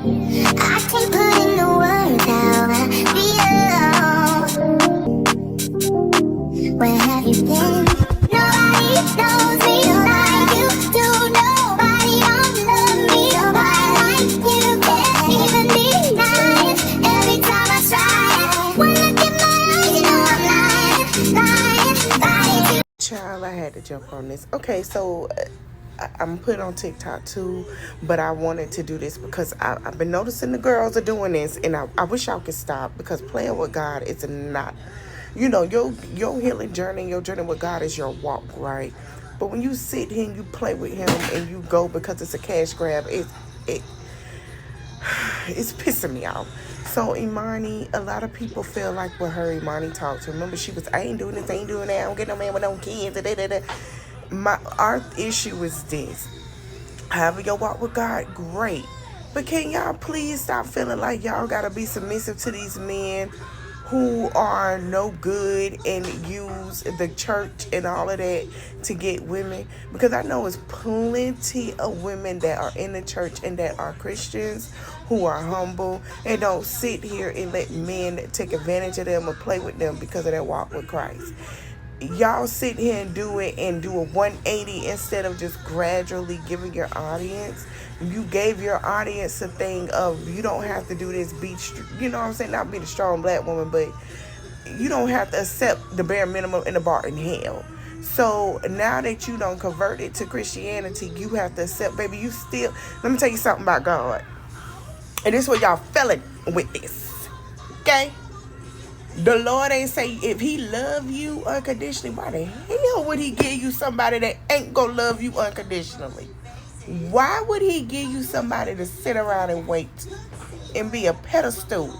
I can't put in the words how I feel. Where have you been? Nobody knows me like you do. Nobody don't love me. Nobody like you. Can't even be nice. Every time I try, when I look in my eyes, you know I'm lying. Child, I had to jump on this. Okay, so I'm put on TikTok too, but I wanted to do this because I've been noticing the girls are doing this, and I wish y'all could stop, because playing with God is not, your healing journey, your journey with God is your walk, right? But when you sit here and you play with Him and you go because it's a cash grab, it's pissing me off. So Imani, a lot of people feel like with her, Imani talked to. Remember, she was, I ain't doing this, I ain't doing that, I don't get no man with no kids. Our issue is this. However you walk with God, great. But can y'all please stop feeling like y'all gotta be submissive to these men who are no good and use the church and all of that to get women? Because I know it's plenty of women that are in the church and that are Christians who are humble and don't sit here and let men take advantage of them or play with them because of their walk with Christ. Y'all sit here and do it and do a 180 instead of just gradually giving your audience. You gave your audience a thing of, you don't have to do this, you know what I'm saying, not be the strong black woman, but you don't have to accept the bare minimum in the bar in hell. So now that you don't convert it to Christianity, you have to accept, baby, you still, let me tell you something about God. And this is what y'all feeling with this, okay? The Lord ain't say, if He love you unconditionally, why the hell would He give you somebody that ain't gonna love you unconditionally? Why would He give you somebody to sit around and wait and be a pedestal?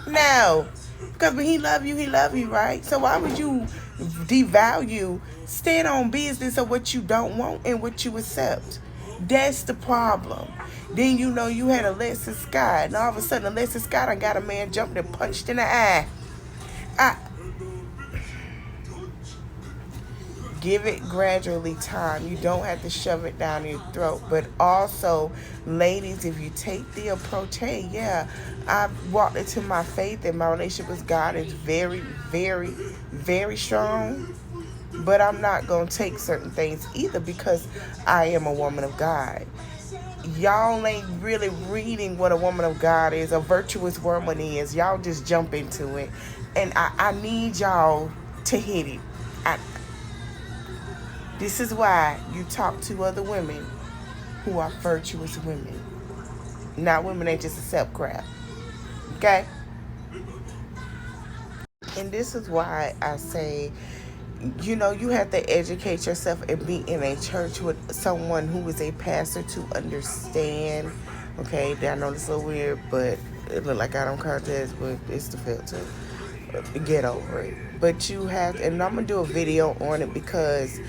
No. Because when He love you, right? So why would you devalue, stand on business of what you don't want and what you accept? That's the problem. Then you had Alexis Scott, and all of a sudden Alexis Scott done got a man jumped and punched in the eye. Give it gradually time. You don't have to shove it down your throat. But also, ladies, if you take the approach, hey, yeah, I've walked into my faith and my relationship with God is very, very, very strong. But I'm not going to take certain things either because I am a woman of God. Y'all ain't really reading what a woman of God is, a virtuous woman is. Y'all just jump into it. And I need y'all to hit it. This is why you talk to other women who are virtuous women. Not women that just accept crap. Okay? And this is why I say, you have to educate yourself and be in a church with someone who is a pastor to understand. Okay, I know this is a little weird, but it look like I don't contest, but it's the filter. Get over it. But you have to, and I'm going to do a video on it because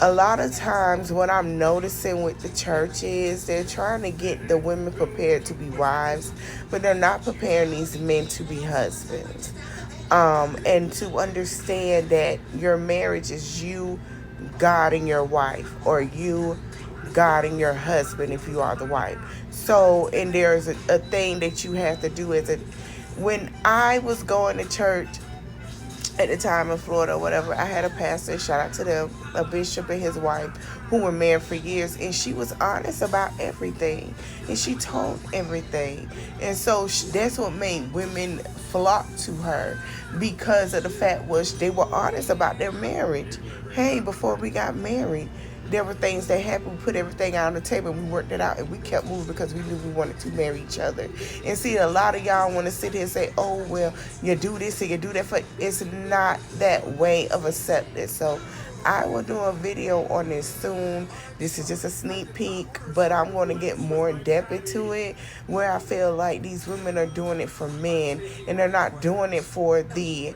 a lot of times what I'm noticing with the church is they're trying to get the women prepared to be wives, but they're not preparing these men to be husbands. And to understand that your marriage is you, God, and your wife, or you, God, and your husband if you are the wife. So, and there's a thing that you have to do when I was going to church at the time in Florida or whatever, I had a pastor, shout out to them, a bishop and his wife, who were married for years, and she was honest about everything, and she told everything. And so that's what made women flock to her, because of the fact was they were honest about their marriage. Hey, before we got married, there were things that happened. We put everything out on the table and we worked it out, and we kept moving because we knew we wanted to marry each other. And see, a lot of y'all want to sit here and say, oh, well, you do this and you do that. It's not that way of acceptance. So I will do a video on this soon. This is just a sneak peek, but I'm going to get more in depth into it, where I feel like these women are doing it for men and they're not doing it for the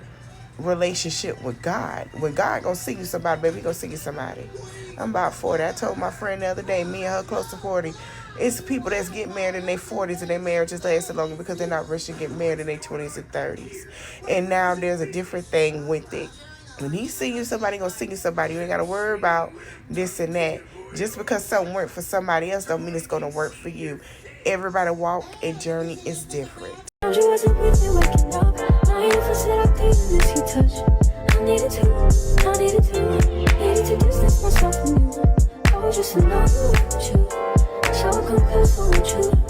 relationship with God. When God gonna sing you somebody, baby, he gonna sing you somebody. I'm about 40. I told my friend the other day, me and her close to 40. It's people that's getting married in their 40s and their marriages lasted longer because they're not rushing to get married in their 20s and 30s. And now there's a different thing with it. When he send you somebody, gonna send you somebody. You ain't gotta worry about this and that. Just because something worked for somebody else don't mean it's gonna work for you. Everybody walk and journey is different. You wasn't with me waking up. Now you said I couldn't miss your touch. I needed to distance myself from you. I was just in love with you. So I confess I want you.